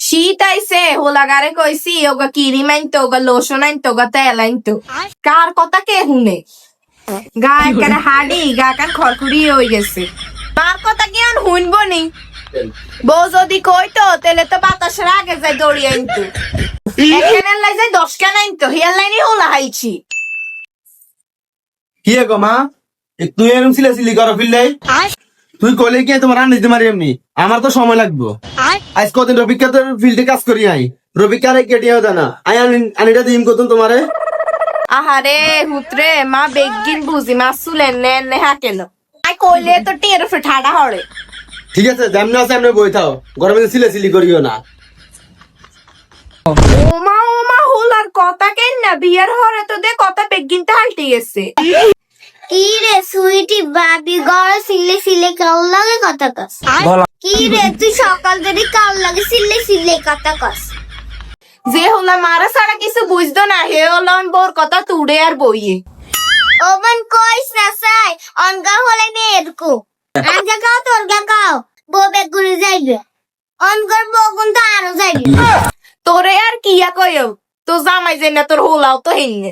শীত আইছে হোলাগারে কইছি ওগা কিরিম আনতো ওগা লোশন আনতো ওগা তেল আনতো কার কথা কে শুনে গা একেবারে হাডি গা কান খড়খড়ি হয়ে গেছে মার কথা কি আর শুনবো নি বউ যদি কইতো তাহলে তো বাতাসের আগে যাই দৌড়িয়ে আনতো এখানে লাই যাই 10 কেন আনতো হিয়ার লাইনে হোলা হাইছি কি গো মা তুই এরকম সিলাসিলি করো ফিল্লাই তুই কইলে কি তোমার রান্না দিতে মারি এমনি আমার তো সময় লাগবে আজ কদিন রবিকা তোর ফিল্ডে কাজ করি আই রবিকারে কেটিয়াও জানা আই আনিটা দিম কতন তোমারে আহারে হুতরে মা বেগিন বুঝি মা সুলেন নে হাকেন আই কইলে তো টের ফে ঠাডা হড়ে ঠিক আছে যেমন আছে এমনি বই থাও গরমে সিলাসিলি করিও না ওমা হোলার কথা কেন না বিয়ার হরে তো দে কথা বেগিনটা হালটে গেছে কি রে সুইটি বাবি গড় সিলে সিলে কাল লাগে কথা কস কি রে তুই সকাল থেকে কাল লাগে সিলে সিলে কথা কস যে হোলা মারা সারা কিছু বুঝতো না হে হলাম বোর কথা তুড়ে আর বইয়ে ওমন কইস না সাই অনগা হলে নে এরকো আনগা কাও তোর গা কাও বো বেগ গুলি যাইবে অনগর বগুন তো আরো যাইবে তোরে আর কিয়া কইও তো জামাই যে না তোর হোলাও তো হেইনে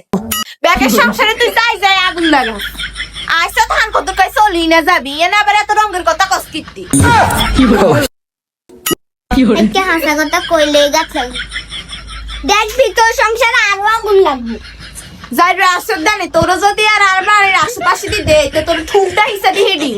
ব্যাকের সংসারে তুই যাই আগুন লাগা আইসা ধান কত কই চলি না যাবি এ না আবার এত রঙের কথা কস কিত্তি একে হাসা কথা কইলে গাছাই দেখবি তোর সংসারে আরো আগুন লাগবে যাই রাস্তার দানে তোর যদি আর বাড়ির আশেপাশে দি দে তো তোর ঠুকটা হিসাবে হেডি